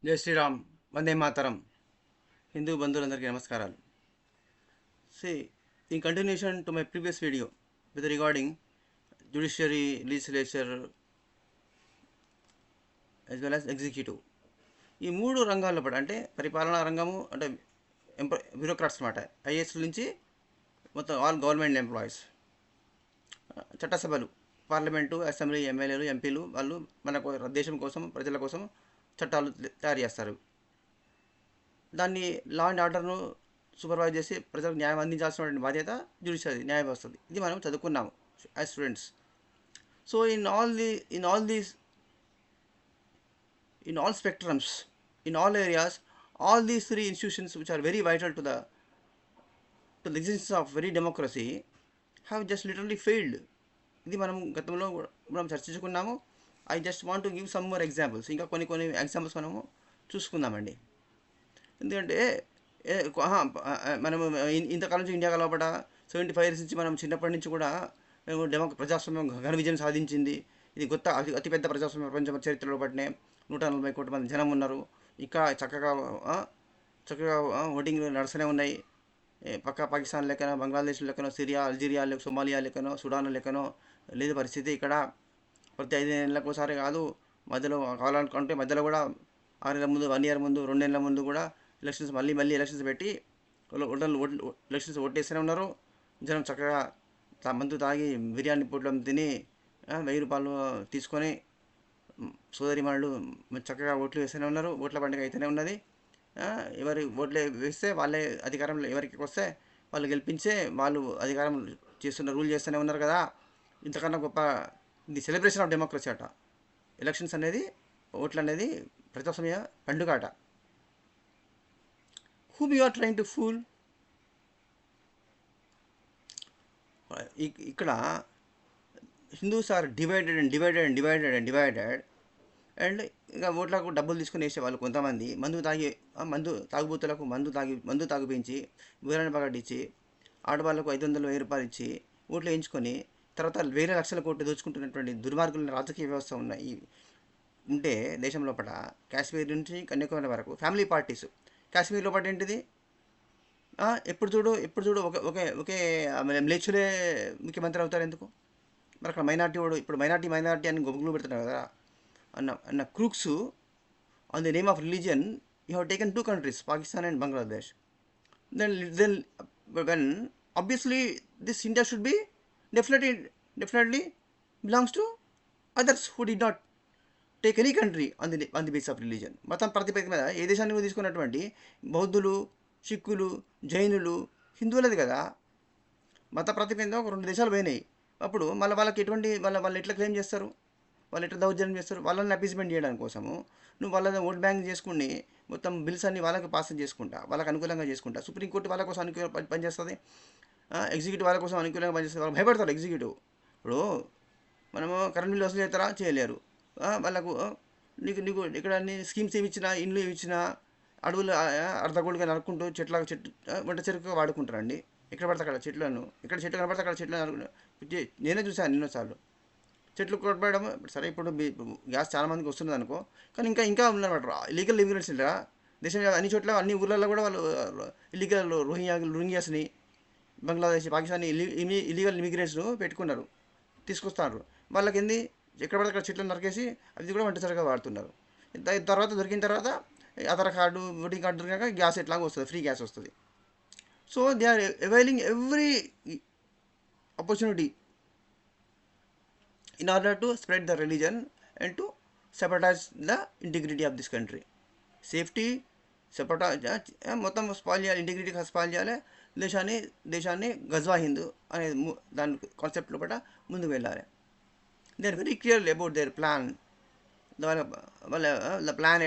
జై శ్రీరామ్, వందే మాతరం. హిందూ బంధువులందరికీ నమస్కారాలు. See, in continuation to my previous video with regarding judiciary, legislature as well as executive, ఈ మూడు రంగాల్లో పడ అంటే పరిపాలనా రంగము అంటే బ్యూరోక్రాట్స్ అనమాట. ఐఏఎస్ నుంచి మొత్తం ఆల్ గవర్నమెంట్ ఎంప్లాయీస్, చట్టసభలు, పార్లమెంటు, అసెంబ్లీ, ఎమ్మెల్యేలు, ఎంపీలు, వాళ్ళు మన దేశం కోసం, ప్రజల కోసం చట్టాలు తయారు చేస్తారు. దాన్ని లా అండ్ ఆర్డర్ను సూపర్వైజ్ చేసి ప్రజలకు న్యాయం అందించాల్సినటువంటి బాధ్యత జ్యుడిషియరీ, న్యాయ వ్యవస్థది. ఇది మనం చదువుకున్నాము as students. So in all spectrums, in all areas, all these three institutions which are very vital to the existence of very democracy have just literally failed. ఇది మనం గతంలో మనం చర్చించుకున్నాము. I just want to give some more examples. ఇంకా కొన్ని examples మనము చూసుకుందామండి. ఎందుకంటే మనము ఇంతకాలం నుంచి ఇండియా లోపల 75 ఇయర్స్ నుంచి మనం చిన్నప్పటి నుంచి కూడా ప్రజాస్వామ్యం ఘన విజయం సాధించింది. ఇది అతిపెద్ద ప్రజాస్వామ్య ప్రపంచ చరిత్రలో పట్టినే 140 కోట్ల మంది జనం ఉన్నారు. ఇంకా చక్కగా ఓటింగ్లు నడుస్తూనే ఉన్నాయి. పక్క పాకిస్తాన్ లెక్కనో, బంగ్లాదేశ్ లెక్కనో, సిరియా, అల్జీరియా లెక్క, సోమాలియా లెక్కనో, సుడాన్ లెక్కనో లేదు పరిస్థితి. ఇక్కడ ప్రతి 5 నెలలకు ఒకసారి కాదు, మధ్యలో కావాలనుకుంటే మధ్యలో కూడా 6 నెలల ముందు, 1 ఇయర్ ముందు, 2 నెలల ముందు కూడా ఎలక్షన్స్ మళ్ళీ ఎలక్షన్స్ పెట్టి ఎలక్షన్స్ ఓటేస్తూనే ఉన్నారు. జనం చక్కగా మందు తాగి బిర్యానీ పొట్లం తిని 1000 రూపాయలు తీసుకొని సోదరిమణులు చక్కగా ఓట్లు వేస్తూనే ఉన్నారు. ఓట్ల పండుగ అయితేనే ఉన్నది. ఎవరి ఓట్లు వేస్తే వాళ్ళే అధికారంలో, ఎవరికి వస్తే వాళ్ళు గెలిపించే వాళ్ళు అధికారం రూల్ చేస్తూనే ఉన్నారు కదా. ఇంతకన్నా గొప్ప ఇది సెలబ్రేషన్ ఆఫ్ డెమోక్రసీ అట. ఎలక్షన్స్ అనేది, ఓట్లు అనేది ప్రజాస్వామ్య పండుగ అట. whom you are trying to fool? ఇక్కడ హిందూస్ ఆర్ డివైడెడ్ అండ్ ఇంకా ఓట్లకు డబ్బులు తీసుకుని వేసేవాళ్ళు కొంతమంది. తాగుబోతులకు మందు తాగిపించి వివరణ పగటించి ఆడవాళ్ళకు 500 1000 రూపాయలు ఇచ్చి ఓట్లు వేయించుకొని తర్వాత వేల లక్షల కోట్లు దోచుకుంటున్నటువంటి దుర్మార్గుల రాజకీయ వ్యవస్థ ఉంటే దేశం లోపల కాశ్మీర్ నుంచి కన్యాకుమారి వరకు ఫ్యామిలీ పార్టీస్. కాశ్మీర్ లోపల ఏంటిది, ఎప్పుడు చూడు ఒకే మ్లేచ్చులే ముఖ్యమంత్రి అవుతారు. ఎందుకు మరి అక్కడ ఇప్పుడు మైనార్టీ అని గొప్పలు పెడుతున్నారు కదా అన్న crooks. On the name of religion you have taken 2 countries, Pakistan and Bangladesh. Then when obviously this India should be definitely belongs to others who did not take any country on the base of religion. మతం ప్రాతిపదిక మీద ఏ దేశాన్ని తీసుకున్నటువంటి బౌద్ధులు, సిక్కులు, జైనులు, హిందువులది కదా. మత ప్రాతిపదిక ఒక 2 దేశాలు పోయినాయి. అప్పుడు మళ్ళీ వాళ్ళకి ఎటువంటి వాళ్ళు ఎట్లా క్లెయిమ్ చేస్తారు, వాళ్ళు ఎట్లా దౌర్జన్యం చేస్తారు? వాళ్ళని అపీస్మెంట్ చేయడానికి కోసము నువ్వు వాళ్ళ ఓట్ బ్యాంక్ చేసుకుని మొత్తం బిల్స్ అన్ని వాళ్ళకి పాస్ చేసుకుంటా, వాళ్ళకి అనుకూలంగా చేసుకుంటా. సుప్రీంకోర్టు వాళ్ళ కోసం పనిచేస్తుంది, ఎగ్జిక్యూటివ్ వాళ్ళ కోసం అనుకూలంగా పనిచేస్తుంది. వాళ్ళు భయపడతారు ఎగ్జిక్యూటివ్. ఇప్పుడు మనము కరెంట్ బిల్లు వసూలు చేస్తారా, చేయలేరు. వాళ్ళకు నీకు ఇక్కడ అన్ని స్కీమ్స్ ఏమి ఇచ్చినా, ఇండ్లు ఏమి ఇచ్చినా, అడవులు అర్ధగోళిగా నరుక్కుంటూ వంట చెరుకుగా వాడుకుంటారండి. ఎక్కడ పడితే అక్కడ చెట్లను, చెట్టు కనపడితే అక్కడ చెట్లను నేనే చూసాను ఎన్నోసార్లు. చెట్లు కొట్టబడడం సరే. ఇప్పుడు గ్యాస్ చాలా మందికి వస్తున్నది అనుకో, కానీ ఇంకా ఉందన్నమాట ఇల్లీగల్ ఇమిగ్రెంట్స్. దేశం అన్ని చోట్ల, అన్ని ఊర్లలో కూడా వాళ్ళు ఇల్లీగల్ రోహింగ్యాస్ని, బంగ్లాదేశ్, పాకిస్తాన్ ఇల్లీగల్ ఇమిగ్రెంట్స్ను పెట్టుకున్నారు, తీసుకొస్తున్నారు. వాళ్ళకి ఏంది, ఎక్కడ పడితే అక్కడ చెట్లను నరికేసి అది కూడా వంట సరిగా వాడుతున్నారు. తర్వాత దొరికిన తర్వాత ఆధార్ కార్డు, ఓటింగ్ కార్డు దొరికాక గ్యాస్ ఎట్లాగో వస్తుంది, ఫ్రీ గ్యాస్ వస్తుంది. So they are availing every opportunity in order to spread the religion and to sabotage the integrity of this country. Safety sabotage మొత్తం స్పాయిల్ చేయాలి, ఇంటిగ్రిటీ స్పాయిల్ చేయాలి, దేశాన్ని గజ్వా హిందూ అనే దాని కాన్సెప్ట్ లోపల ముందుకు వెళ్ళాలి. They are very clear about their plan. వాళ్ళ ప్లాన్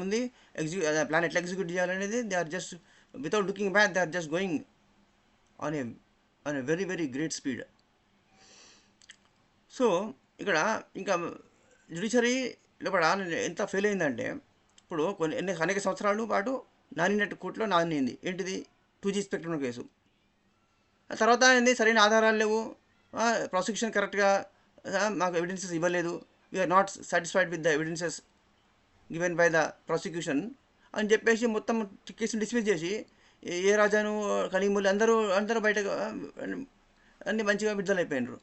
ఉంది, ప్లాన్ ఎట్లా ఎగ్జిక్యూట్ చేయాలనేది they are just without looking back, they are just going on a very very great speed. So ఇక్కడ ఇంకా జ్యుడిషియరీ లోపల ఎంత ఫెయిల్ అయిందంటే, ఇప్పుడు అనేక సంవత్సరాల పాటు నానినట్టు కోర్టులో నానింది. ఏంటిది, 2G స్పెక్ట్రమ్ కేసు. తర్వాత ఏంది, సరైన ఆధారాలు లేవు, ప్రాసిక్యూషన్ కరెక్ట్గా మాకు ఎవిడెన్సెస్ ఇవ్వలేదు, we are not satisfied with the evidences given by the prosecution అని చెప్పేసి మొత్తం కేసును డిస్మిస్ చేసి ఏ రాజాను కలీములు అందరూ అందరూ బయట అన్ని మంచిగా విడుదలైపోయినారు.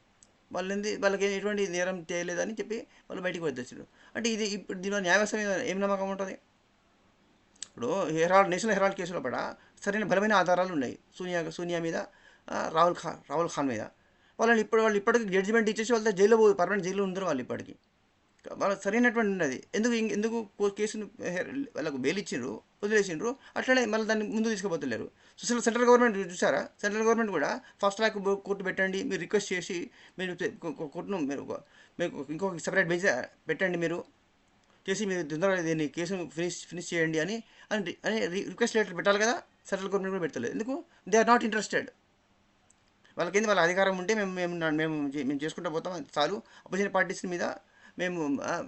వాళ్ళకి ఎటువంటి నేరం చేయలేదని చెప్పి వాళ్ళు బయటికి వచ్చేసారు. అంటే ఇది ఇప్పుడు దీనిలో న్యాయ వ్యవస్థ మీద ఏం నమ్మకం ఉంటుంది? ఇప్పుడు నేషనల్ హెరాల్డ్ కేసులో కూడా సరైన బలమైన ఆధారాలు ఉన్నాయి సోనియా మీద, రాహుల్ ఖాన్ మీద. వాళ్ళు ఇప్పటికి జడ్జిమెంట్ ఇచ్చేసి వాళ్ళతో జైల్లో పర్మనెంట్ జైల్లో ఉండరు వాళ్ళు ఇప్పటికి. వాళ్ళకి సరైనటువంటి ఉన్నది ఎందుకు కేసును వాళ్ళకు బెయిల్ ఇచ్చిండ్రు, వదిలేసిండ్రు, అట్లనే మళ్ళీ దాన్ని ముందు తీసుకుపోతలేరు. సెంట్రల్ గవర్నమెంట్ చూసారా, సెంట్రల్ గవర్నమెంట్ కూడా ఫాస్ట్ ట్రాక్ కోర్టు పెట్టండి, మీరు రిక్వెస్ట్ చేసి మీరు కోర్టును మీరు ఇంకొక సెపరేట్ బెంచ్ పెట్టండి, మీరు చేసి మీరు తొందరగా దీన్ని కేసును ఫినిష్ చేయండి అని అని రిక్వెస్ట్ లెటర్ పెట్టాలి కదా. సెంట్రల్ గవర్నమెంట్ కూడా పెట్టలేదు. ఎందుకు? They are not interested. వాళ్ళకేంది, వాళ్ళ అధికారం ఉంటే మేము మేము మేము మేము చేసుకుంటూ పోతాం చాలు. అపోజిషన్ పార్టీస్ మీద మేము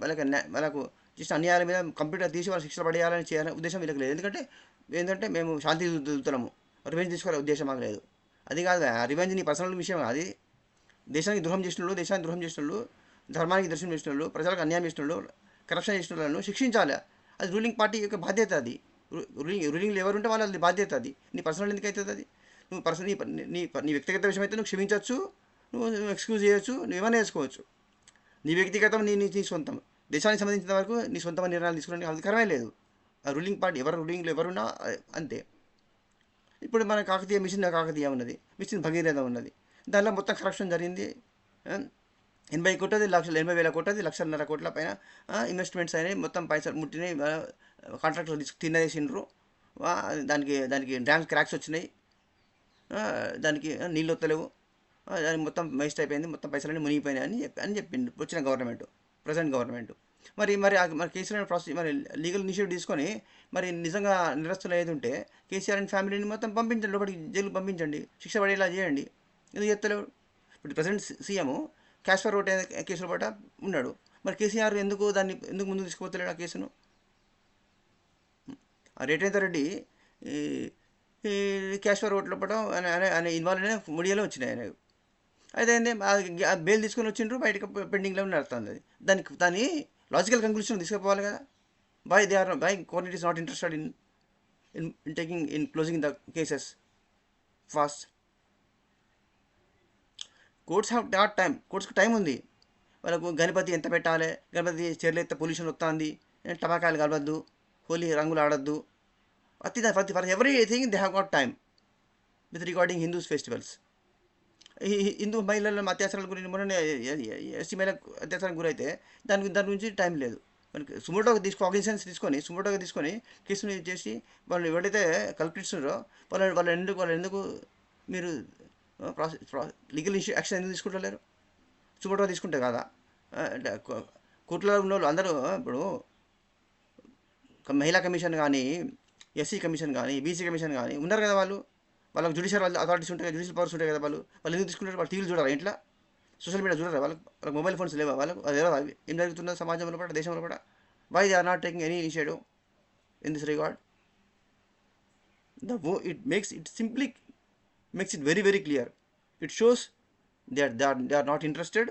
వాళ్ళకు చేసిన అన్యాయాల మీద కంప్లీట్గా తీసి వాళ్ళ శిక్షలు పడేయాలని చేయాలని ఉద్దేశం వీళ్ళకి లేదు. ఏంటంటే మేము శాంతి దూతలము, రివెంజ్ తీసుకోవాలనే ఉద్దేశం మాకు లేదు. అది కాదు, ఆ రివెంజ్ నీ పర్సనల్ విషయం. అది దేశానికి ద్రోహం చేసిన వాళ్ళు, ధర్మానికి దర్శనం చేసిన వాళ్ళు, ప్రజలకు అన్యాయం చేసిన వాళ్ళు, కరప్షన్ చేసిన వాళ్ళను శిక్షించాలి. అది రూలింగ్ పార్టీ యొక్క బాధ్యత. అది రూలింగ్లో ఎవరుంటే వాళ్ళది బాధ్యత. అది నీ పర్సనల్ ఎందుకు అవుతుంది? అది నువ్వు పర్సనల్ నీ వ్యక్తిగత విషయం అయితే నువ్వు క్షమించవచ్చు, నువ్వు ఎక్స్క్యూజ్ చేయొచ్చు, నువ్వు ఏమైనా చేసుకోవచ్చు. నీ వ్యక్తిగతం నీ సొంతం. దేశానికి సంబంధించిన వరకు నీ సొంతమైన నిర్ణయాలు తీసుకోవడానికి అధికారమే లేదు. ఆ రూలింగ్ పార్టీ రూలింగ్లో ఎవరున్నా అంతే. ఇప్పుడు మన కాకతీయ ఉన్నది, మిషన్ భగీరథ ఉన్నది. దానిలో మొత్తం కరప్షన్ జరిగింది. 80 కోట్లది 80,000 కోట్లది 1,50,000 కోట్ల పైన ఇన్వెస్ట్మెంట్స్ అయినాయి. మొత్తం పైసలు ముట్టినాయి. కాంట్రాక్టులు తినేసిండ్రు. దానికి డ్యామ్స్ క్రాక్స్ వచ్చినాయి. దానికి నీళ్ళు వస్తలేవు. దానికి మొత్తం వేస్ట్ అయిపోయింది, మొత్తం పైసలన్నీ మునిగిపోయినాయి అని చెప్పిండు వచ్చిన ప్రజెంట్ గవర్నమెంట్. మరి కేసీఆర్ మరి లీగల్ ఇనిషియేటివ్ తీసుకొని మరి నిజంగా నిరస్తులు ఏది ఉంటే కేసీఆర్ అండ్ ఫ్యామిలీని మొత్తం పంపించండి, లోపలికి జైలుకి పంపించండి, శిక్ష పడేలా చేయండి. ఎందుకు చెప్తలేవు? ఇప్పుడు present CM cash for vote కేసులో పట్ట ఉన్నాడు. మరి కేసీఆర్ ఎందుకు ముందు తీసుకుపోతలేడు ఆ కేసును? ఆ రేటేంద్ర రెడ్డి ఈ క్యాష్ ఫర్ ఓట్లో పట్టడం ఆయన ఇన్వాల్వ్ అయిన మీడియాలో వచ్చినాయి ఆయన. అయితే ఏంది, బెయిల్ తీసుకొని వచ్చిండ్రు, బయటకు పెండింగ్లో నడుస్తుంది. అది దాని లాజికల్ కంక్లూషన్ తీసుకుపోవాలి కదా. By court is not interested in closing the cases fast. Courts have not time. కోర్ట్స్కి టైం ఉంది. వాళ్ళకు గణపతి ఎంత పెట్టాలి, గణపతి చీరలు ఎత్తే పొల్యూషన్ వస్తుంది, టమాకాయలు కలవద్దు, హోలీ రంగులు ఆడద్దు, for everything they have got time with regarding Hindus festivals. Hindu మహిళల అత్యాచారాల గురించి మొన్న ఎస్సీ మహిళలకు అత్యాచారానికి గురైతే దాని గురించి టైం లేదు. మనకి సుమోటోగా కాగ్నిజెన్స్ తీసుకొని కేసుని చేసి వాళ్ళు ఎవరైతే కల్పిట్స్ ఉన్నారో వాళ్ళు ఎందుకు మీరు లీగల్ యాక్షన్ ఎందుకు తీసుకుంటలేరు? సుమోటోగా తీసుకుంటే కదా. కోర్టులో ఉన్న వాళ్ళు అందరూ ఇప్పుడు మహిళా కమిషన్ కానీ, ఎస్సీ కమిషన్ కానీ, బీసీ కమిషన్ కానీ ఉన్నారు కదా. వాళ్ళకి జ్యుడిషియల్ అథారిటీస్ ఉంటాయి, జ్యుడిషియల్ పవర్స్ ఉంటాయి కదా. వాళ్ళు ఎందుకు తీసుకుంటారు? వాళ్ళు టీవీలు చూడాలి, ఇంట్లో సోషల్ మీడియా చూడరా? వాళ్ళకి మొబైల్ ఫోన్స్ లేవా? అది ఏం జరుగుతుందో సమాజంలో కూడా, దేశంలో కూడా. Why they are not taking any initiative in this regard? It makes it very very clear. It shows they are not interested.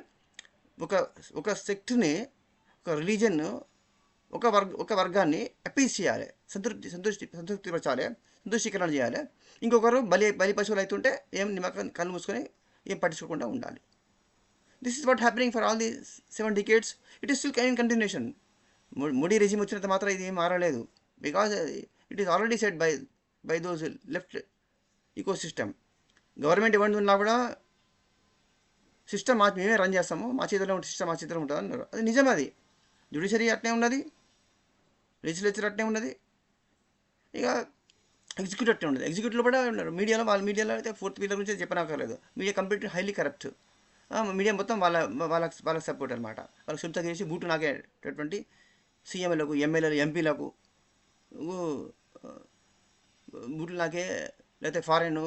ఒక సెక్ట్ని, ఒక రిలీజన్, ఒక వర్గాన్ని అపీజ్ చేయాలి, సంతృప్తిపరచాలి, సంతోషీకరణ చేయాలి. ఇంకొకరు బలి పశువులు అవుతుంటే ఏం నిమ్మకం కళ్ళు మూసుకొని ఏం పట్టించుకోకుండా ఉండాలి. This is what happening for all the 7 decades. It is still in continuation. Modi regime వచ్చినంత మాత్రం ఇది ఏం మారలేదు. Because it is already set by those left ecosystem. Government ఇవ్వండి ఉన్నా కూడా సిస్టమ్ మేమే రన్ చేస్తాము, మా చేతిలో ఉంటే సిస్టమ్ మా చేతిలో ఉంటుంది అన్నారు. అది నిజం. అది జ్యుడిషియరీ అట్నే ఉన్నది, లెజిస్లేచర్ అట్నే ఉన్నది, ఇక ఎగ్జిక్యూటివ్ అట్నే ఉన్నది. ఎగ్జిక్యూటివ్లో కూడా ఉన్నారు. మీడియాలో అయితే 4th pillar గురించి చెప్పనక్కర్లేదు. Media completely highly corrupt. Media మొత్తం వాళ్ళకి సపోర్ట్ అనమాట. వాళ్ళకి సొంత చేసి బూటు నాకేటటువంటి సీఎంలకు, ఎమ్మెల్యేలు, ఎంపీలకు బూట్లు నాకే, లేకపోతే ఫారెన్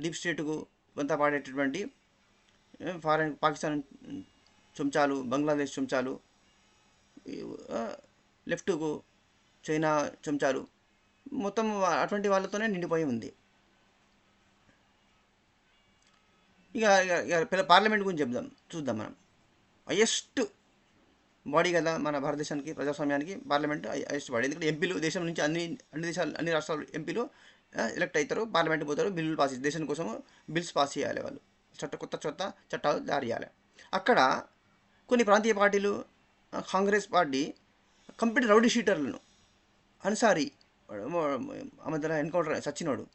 డీప్ స్టేట్కు వంత పాడేటటువంటి ఫారెన్ పాకిస్తాన్ చెంచాలు, బంగ్లాదేశ్ చెంచాలు, లెఫ్ట్కు చైనా చెంచాలు, మొత్తం అటువంటి వాళ్ళతోనే నిండిపోయి ఉంది. ఇక పార్లమెంట్ గురించి చూద్దాం మనం. హైయెస్ట్ బాడీ కదా మన భారతదేశానికి, ప్రజాస్వామ్యానికి పార్లమెంట్ హైయెస్ట్ బాడీ. ఎందుకంటే ఎంపీలు దేశం నుంచి అన్ని దేశాలు, అన్ని రాష్ట్రాలు ఎంపీలు ఎలక్ట్ అవుతారు, పార్లమెంట్ పోతారు, బిల్లులు పాస్ దేశం కోసము బిల్స్ పాస్ చేయాలి వాళ్ళు, కొత్త చట్టాలు జారీ చేయాలి. అక్కడ కొన్ని ప్రాంతీయ పార్టీలు, కాంగ్రెస్ పార్టీ కంప్లీట్ రౌడీ షీటర్లను, అన్సారీ ఆ మధ్యన ఎన్కౌంటర్ సచ్చినోడు,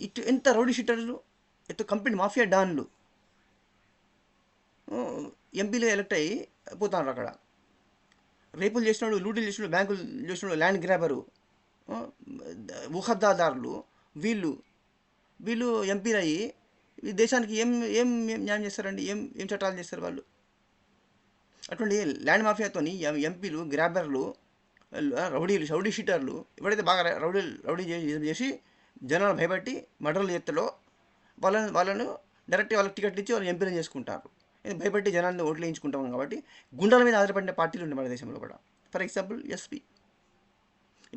ఇటు ఎంత రౌడీ షీటర్లు, ఇటు కంప్లీట్ మాఫియా డాన్లు ఎంపీలు ఎలక్ట్ అయ్యి పోతున్నారు. అక్కడ రేపులు చేసినాడు, లూటీలు చేసినాడు, బ్యాంకులు చేసినాడు, ల్యాండ్ గ్రాబరు, ఊహద్దాదారులు వీళ్ళు ఎంపీలు అయ్యి ఈ దేశానికి ఏం ఏం న్యాయం చేస్తారండి? ఏం చట్టాలు చేస్తారు వాళ్ళు? అటువంటి ల్యాండ్ మాఫియాతోని ఎంపీలు, గ్రాబర్లు, రౌడీ షీటర్లు ఎవరైతే బాగా రౌడీ చేసి జనాలు భయపట్టి మర్డర్లు చేస్తారో వాళ్ళను డైరెక్ట్గా వాళ్ళకి టికెట్లు ఇచ్చి వాళ్ళు ఎంపీలను చేసుకుంటారు. భయపెట్టి జనాలను ఓట్లు వేయించుకుంటాం కాబట్టి గుండెల మీద ఆధారపడిన పార్టీలు ఉన్నాయి మన దేశంలో కూడా. ఫర్ ఎగ్జాంపుల్ ఎస్పీ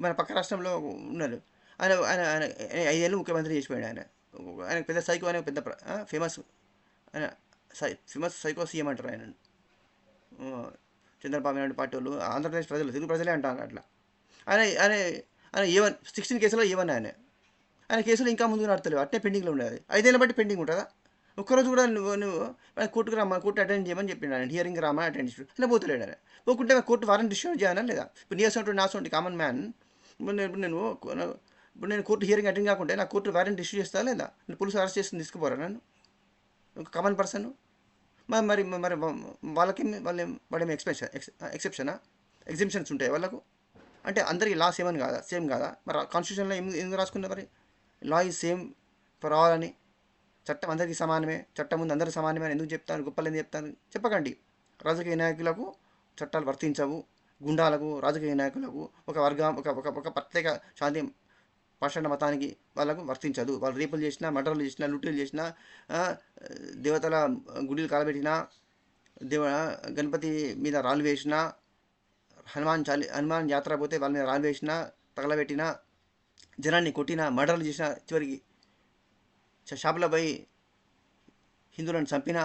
మన పక్క రాష్ట్రంలో ఉన్నారు. ఆయన ఆయన ఆయన 5 ఏళ్ళు ముఖ్యమంత్రి చేసిపోయాడు. ఆయన పెద్ద సైకో, ఆయన పెద్ద ఫేమస్, ఆయన ఫేమస్ సైకో సీఎం అంటారు ఆయన. చంద్రబాబు నాయుడు పార్టీ వాళ్ళు, ఆంధ్రప్రదేశ్ ప్రజలు, తెలుగు ప్రజలే అంటారు అట్లా. ఆయన ఆయన ఆయన A1 16 కేసులో A1 ఆయన కేసులు ఇంకా ముందుకు నడతలేవు, అట్టే పెండింగ్లో ఉండేది. 5 ఏళ్ళ బట్టి పెండింగ్ ఉంటుందా? ఒక్కరోజు కూడా నువ్వు కోర్టుకు రామా, కోర్టు అటెండ్ చేయమని చెప్పిన ఆయన, హియరింగ్ రామా అటెండ్ చేసి అలా పోతలేడు. ఆయన పోకుంటే కోర్టు వారెంట్ ఇష్యూ చేయాలా లేదా? ఇప్పుడు నీసంటే నాసంటే కామన్ మ్యాన్, ఇప్పుడు నేను కోర్టు హియరింగ్ అటెండ్ కాకుంటే నా కోర్టు వారెంట్ ఇష్యూ చేస్తా లేదా? పోలీసు అరెస్ట్ చేసుకుని తీసుకుపోరా నన్ను, ఒక కామన్ పర్సన్? మరి వాళ్ళకి వాళ్ళేమి ఎక్సెప్షనా, ఎగ్జిబిషన్స్ ఉంటాయి వాళ్ళకు? అంటే అందరికీ లా సేమ్ కాదా? మరి కాన్స్టిట్యూషన్లో ఎందుకు రాసుకున్నా? మరి law is same for all అని. చట్టం అందరికీ సమానమే, చట్టం ముందు అందరూ సమానమే అని ఎందుకు చెప్తాను? గొప్పలు ఎందుకు చెప్తాను? చెప్పకండి. రాజకీయ నాయకులకు చట్టాలు వర్తించవు, గుండాలకు, రాజకీయ నాయకులకు, ఒక ప్రత్యేక శాంతి పాషాణ మతానికి వాళ్ళకు వర్తించదు. వాళ్ళు రేపులు చేసినా, మర్డర్లు చేసినా, లూటీలు చేసినా, దేవతల గుడిలు కాలబెట్టినా, గణపతి మీద రాళ్ళు వేసినా, హనుమాన్ యాత్ర పోతే వాళ్ళ మీద రాళ్ళు వేసినా, తగలబెట్టినా, జనాన్ని కొట్టినా, మర్డర్లు చేసినా, చివరికి షాపులో పోయి హిందువులను చంపినా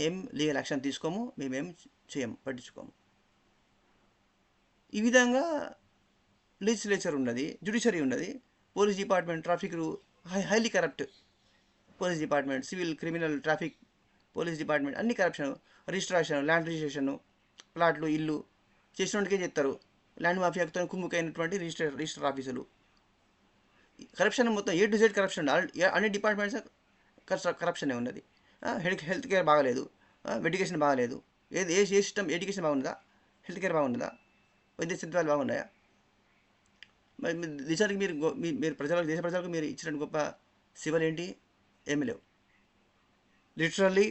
ఏం లీగల్ యాక్షన్ తీసుకోము, మేమేం చేయము, పట్టించుకోము. ఈ విధంగా లెజిస్లేచర్ ఉన్నది, జ్యుడిషియరీ ఉన్నది, police department, traffic highly corrupt. Police department, civil, criminal, traffic, police department అన్ని కరప్షన్. రిజిస్ట్రేషన్, ల్యాండ్ రిజిస్ట్రేషను, ప్లాట్లు, ఇల్లు చేసినోడికే చెప్తారు. ల్యాండ్ మాఫియాతో కుమ్ముకైనటువంటి రిజిస్టర్ ఆఫీసులు. కరప్షన్ మొత్తం A to Z కరప్షన్. అన్ని డిపార్ట్మెంట్స్ కరప్షనే ఉన్నది. హెల్త్ కేర్ బాగలేదు, ఎడ్యుకేషన్ బాగలేదు. ఏ సిస్టమ్, ఎడ్యుకేషన్ బాగున్నదా? హెల్త్ కేర్ బాగున్నదా? వైద్య సదుపాయాలు బాగున్నాయా? మరి దేశానికి మీరు దేశ ప్రజలకు మీరు ఇచ్చిన గొప్ప సేవలు ఏంటి? ఏమీ లేవు. Literally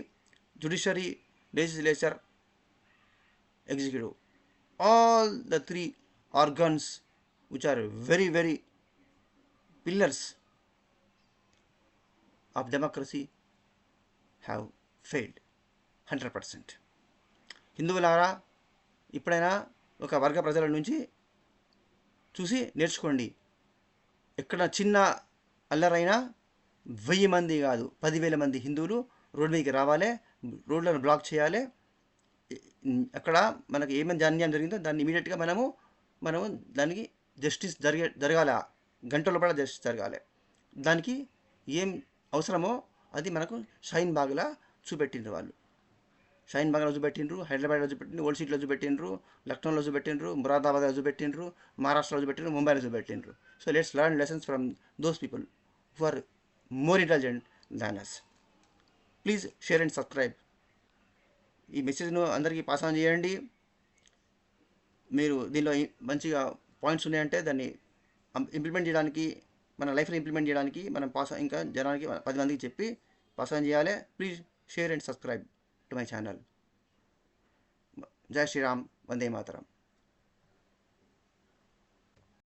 judiciary, legislature, executive, all the 3 organs which are very very pillars of democracy have failed 100%. హిందువులారా, ఇప్పుడైనా ఒక వర్గ ప్రజల నుంచి చూసి నేర్చుకోండి. ఎక్కడ చిన్న అల్లరైనా 1000 మంది కాదు 10,000 మంది హిందువులు రోడ్డు మీదకి రావాలి, రోడ్లను బ్లాక్ చేయాలి. అక్కడ మనకు ఏమైనా అన్యాయం జరిగిందో దాన్ని ఇమీడియట్గా మనము దానికి జస్టిస్ జరగాలి, గంటల లోపల జస్టిస్ జరగాలి. దానికి ఏం అవసరమో అది మనకు షైన్ బాగ్లా చూపెట్టిండ్రు వాళ్ళు. షైన్ బాగ్లా చూపెట్టిండ్రు, హైదరాబాద్లో చూపెట్టిండ్రు, ఓల్డ్ సిటీలో చూపెట్టిండ్రు, లక్నోలో చూపెట్టిండ్రు, మురాదాబాద్లో చూపెట్టిండ్రు, మహారాష్ట్రలో చూపెట్టిండ్రు, ముంబైలో చూపెట్టిండ్రు. So let's learn lessons from those people who are more intelligent than us. Please share and subscribe. ఈ మెసేజ్ను అందరికీ పాస్ ఆన్ చేయండి. మీరు దీనిలో మంచిగా పాయింట్స్ ఉన్నాయంటే దాన్ని ఇంప్లిమెంట్ చేయడానికి, మన లైఫ్లో ఇంప్లిమెంట్ చేయడానికి మనం ఇంకా జనానికి 10 మందికి చెప్పి పాస్ ఆన్ చేయాలి. Please share and subscribe to my channel. జై శ్రీరామ్, వందే మాతరం.